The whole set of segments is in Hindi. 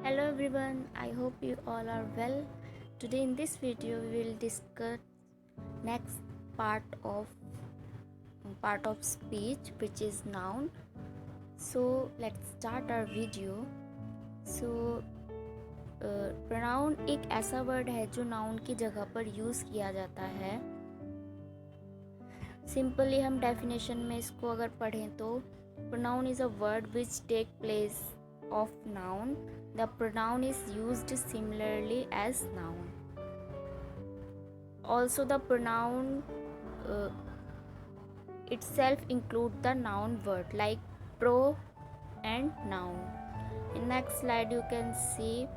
Hello everyone, I hope you all are well. Today in this video we will discuss next part of speech which is noun. So let's start our video. So pronoun एक ऐसा वर्ड है जो नाउन की जगह पर यूज़ किया जाता है. सिंपली हम डेफिनेशन में इसको अगर पढ़ें तो pronoun is a word which take place of noun. The pronoun is used similarly as noun. Also, the pronoun itself include the noun word like pro and noun. In next slide you can see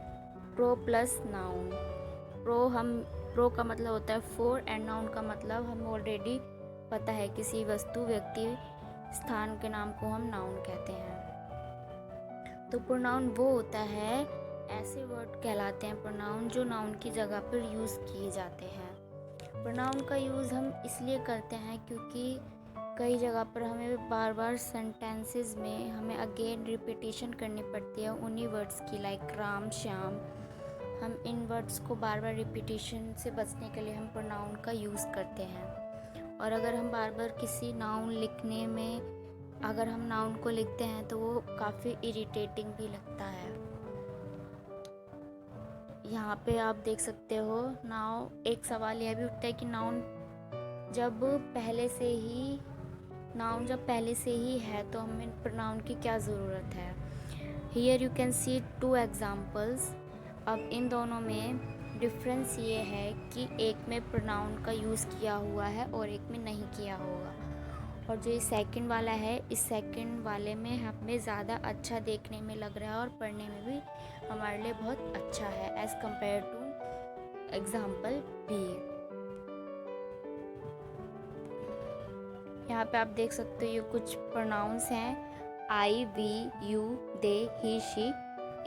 pro plus noun. pro का मतलब होता है for and noun का मतलब हम ऑलरेडी पता है किसी वस्तु व्यक्ति स्थान के नाम को हम नाउन कहते हैं. तो प्रोनाउन वो होता है, ऐसे वर्ड कहलाते हैं प्रोनाउन जो नाउन की जगह पर यूज़ किए जाते हैं. प्रोनाउन का यूज़ हम इसलिए करते हैं क्योंकि कई जगह पर हमें बार बार सेंटेंसेस में हमें अगेन रिपीटेशन करनी पड़ती है उन्हीं वर्ड्स की, लाइक राम श्याम. हम इन वर्ड्स को बार बार रिपीटेशन से बचने के लिए हम प्रोनाउन का यूज़ करते हैं. और अगर हम बार बार किसी नाउन लिखने में अगर हम नाउन को लिखते हैं तो वो काफ़ी इरिटेटिंग भी लगता है. यहाँ पे आप देख सकते हो. नाउ एक सवाल यह भी उठता है कि नाउन जब पहले से ही है तो हमें प्रोनाउन की क्या ज़रूरत है. Here you can C two examples. अब इन दोनों में डिफरेंस ये है कि एक में प्रोनाउन का यूज़ किया हुआ है और एक में नहीं किया होगा. और जो ये सेकंड वाला है, इस सेकंड वाले में हमें ज़्यादा अच्छा देखने में लग रहा है और पढ़ने में भी हमारे लिए बहुत अच्छा है as compare to example B. यहाँ पे आप देख सकते हो ये कुछ प्रोनाउंस हैं. I, we, you, they, he, she,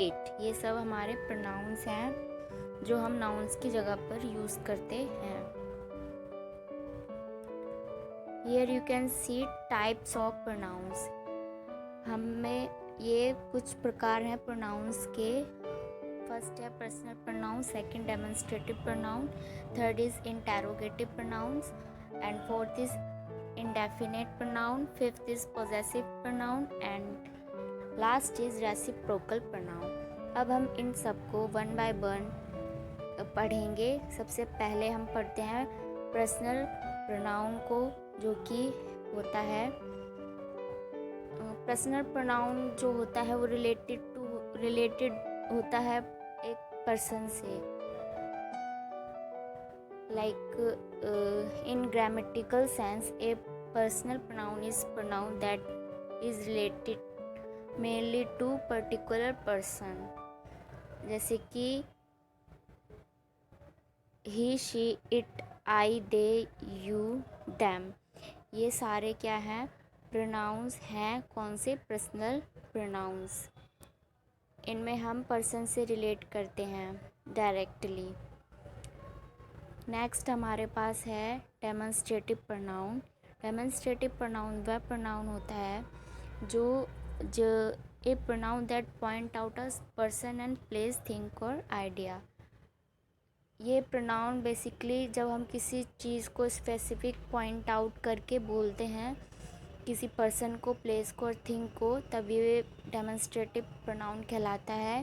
it. ये सब हमारे प्रोनाउंस हैं जो हम नाउन्स की जगह पर यूज़ करते हैं. Here you can see types of pronouns. हमें ये कुछ प्रकार हैं प्रोनाउंस के. फर्स्ट है personal pronoun, second demonstrative pronoun, third is interrogative pronouns and fourth is indefinite pronoun, fifth is possessive pronoun and last is reciprocal pronoun. अब हम इन सबको वन बाय वन पढ़ेंगे. सबसे पहले हम पढ़ते हैं पर्सनल प्रोनाउन को, जो कि होता है पर्सनल प्रोनाउन जो होता है वो रिलेटेड होता है एक पर्सन से. Like in grammatical sense a personal pronoun is pronoun that is related mainly to particular person. जैसे कि he, she, it, I, they, you, them. ये सारे क्या हैं, प्रोनाउंस हैं. कौन से, पर्सनल प्रोनाउंस. इनमें हम पर्सन से रिलेट करते हैं डायरेक्टली. नेक्स्ट हमारे पास है डेमोन्स्ट्रेटिव प्रोनाउन. डेमोन्स्ट्रेटिव प्रोनाउन वह प्रोनाउन होता है जो a pronoun that point out a person and place, thing और आइडिया. ये प्रोनाउन बेसिकली जब हम किसी चीज़ को स्पेसिफिक पॉइंट आउट करके बोलते हैं, किसी पर्सन को, प्लेस को और थिंग को, तब ये डेमोन्स्ट्रेटिव प्रोनाउन कहलाता है.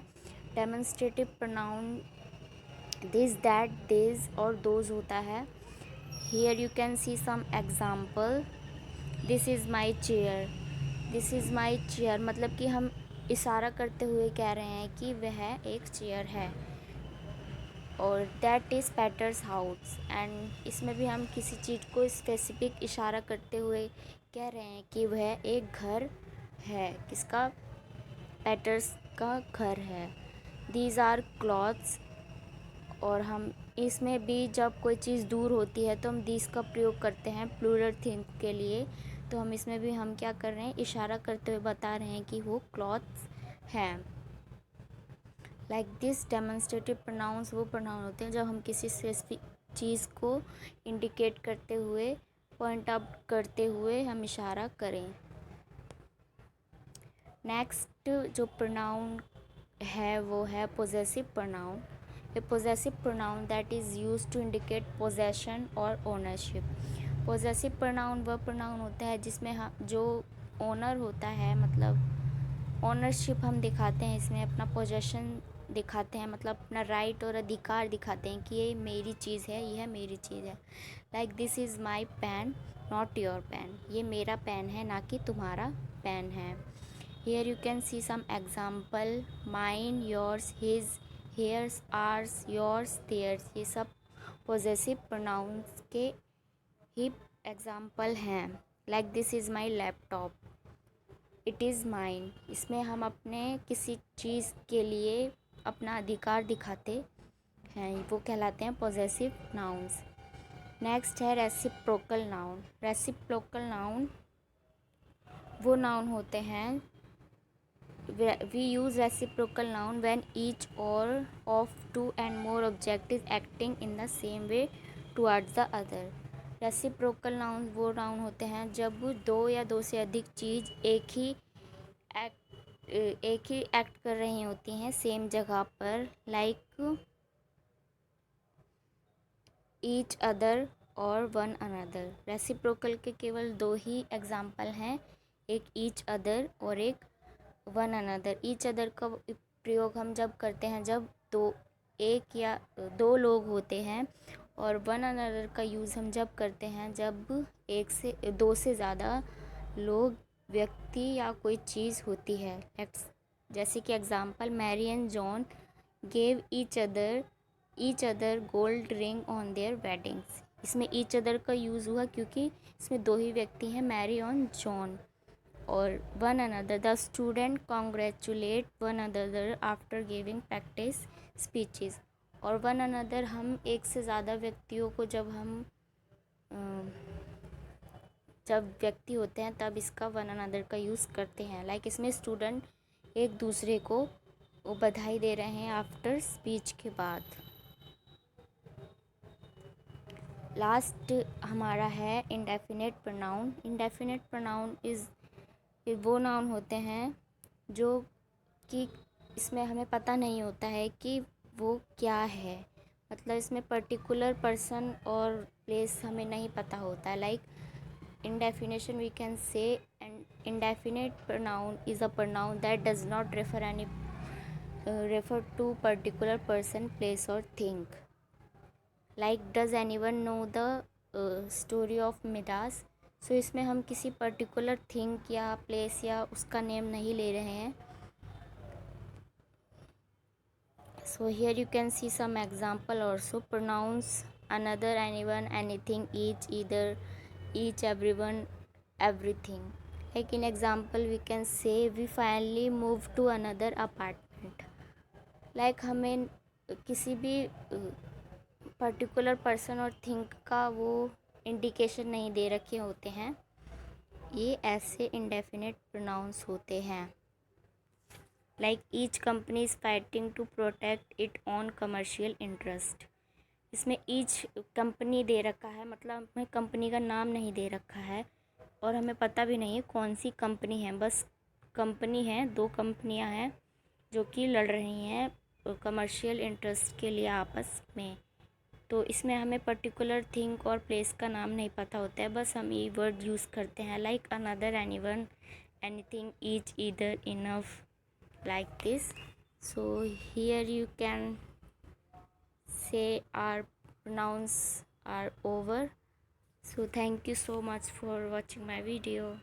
Demonstrative pronoun this, that, this और दोज होता है. Here you can see some example. This is my chair. This is my chair मतलब कि हम इशारा करते हुए कह रहे हैं कि वह एक चेयर है. और दैट इज़ पैटर्स हाउस. एंड इसमें भी हम किसी चीज़ को स्पेसिफिक इशारा करते हुए कह रहे हैं कि वह एक घर है. किसका, पैटर्स का घर है. These are clothes. और हम इसमें भी जब कोई चीज़ दूर होती है तो हम दीज का प्रयोग करते हैं प्लूरल थिंग के लिए. तो हम इसमें भी हम क्या कर रहे हैं, इशारा करते हुए बता रहे हैं कि वो क्लॉथ्स हैं. लाइक दिस डेमोन्स्ट्रेटिव प्रोनाउंस वो प्रोनाउन होते हैं जब हम किसी स्पेसिफिक चीज़ को इंडिकेट करते हुए, पॉइंट आउट करते हुए हम इशारा करें. नेक्स्ट जो प्रोनाउन है वो है possessive pronoun. A possessive pronoun that is use to indicate possession और ओनरशिप। पोजेसिव प्रोनाउन वह प्रोनाउन होता है जिसमें जो ओनर होता है, मतलब ओनरशिप हम दिखाते हैं, इसमें अपना पोजेशन दिखाते हैं, मतलब अपना राइट और अधिकार दिखाते हैं कि ये मेरी चीज़ है, यह मेरी चीज़ है। Like this is my pen not your pen. ये मेरा पेन है, ना कि तुम्हारा पेन है। Here you can see some example, mine, yours, his, hers, ours, yours, theirs। ये सब possessive pronouns के ही एग्जाम्पल हैं। Like this is my laptop, it is mine। इसमें हम अपने किसी चीज़ के लिए अपना अधिकार दिखाते हैं, वो कहलाते हैं possessive nouns। नेक्स्ट है रेसिप्रोकल नाउन। रेसिप्रोकल नाउन वो नाउन होते हैं, we use reciprocal noun when each or of two and more objects acting in the same way towards the other। Reciprocal noun वो नाउन होते हैं जब दो या दो से अधिक चीज़ एक ही एक्ट कर रही होती हैं सेम जगह पर। लाइक ईच अदर और वन अनदर। रेसिप्रोकल के केवल दो ही एग्जाम्पल हैं, एक ईच अदर और एक वन अनदर। ईच अदर का प्रयोग हम जब करते हैं जब एक या दो लोग होते हैं, और वन अनदर का यूज़ हम जब करते हैं जब एक से दो से ज़्यादा लोग, व्यक्ति या कोई चीज़ होती है। जैसे कि example, Mary and John gave each other gold ring on their weddings. इसमें ईच अदर का यूज़ हुआ क्योंकि इसमें दो ही व्यक्ति हैं, मैरी और जॉन। और one another, the student congratulate one another after giving practice speeches. और वन अनदर हम एक से ज़्यादा व्यक्तियों को जब व्यक्ति होते हैं तब इसका वन अनदर का यूज़ करते हैं। लाइक इसमें स्टूडेंट एक दूसरे को वो बधाई दे रहे हैं आफ्टर स्पीच के बाद। लास्ट हमारा है इंडेफिनेट प्रोनाउन। इंडेफिनेट प्रोनाउन वो नाउन होते हैं जो कि इसमें हमें पता नहीं होता है कि वो क्या है, मतलब इसमें पर्टिकुलर पर्सन और प्लेस हमें नहीं पता होता है। Like in definition we can say indefinite pronoun is a pronoun that does not refer to particular person, place or thing। Like does anyone know the story of Midas। सो इसमें हम किसी पर्टिकुलर थिंग या प्लेस या उसका नेम नहीं ले रहे हैं। So here you can see some example also. Pronouns another, anyone, anything, each, either, each, everyone, everything. Like in example we can say we finally move to another apartment. Like हमें किसी भी पर्टिकुलर पर्सन और थिंग का वो इंडिकेशन नहीं दे रखे होते हैं, ये ऐसे इंडेफिनेट प्रोनाउंस होते हैं। Like each company is fighting to protect it on commercial interest. इसमें ईच कंपनी दे रखा है, मतलब हमें कंपनी का नाम नहीं दे रखा है और हमें पता भी नहीं है कौन सी कंपनी है, बस कंपनी है, दो कंपनियां हैं जो कि लड़ रही हैं कमर्शियल इंटरेस्ट के लिए आपस में। तो इसमें हमें पर्टिकुलर थिंग और प्लेस का नाम नहीं पता होता है, बस हम ये वर्ड यूज़ करते हैं। Like another, anyone, anything, each, either, enough, like this. So here you can say are pronouns are over। So thank you so much for watching my video।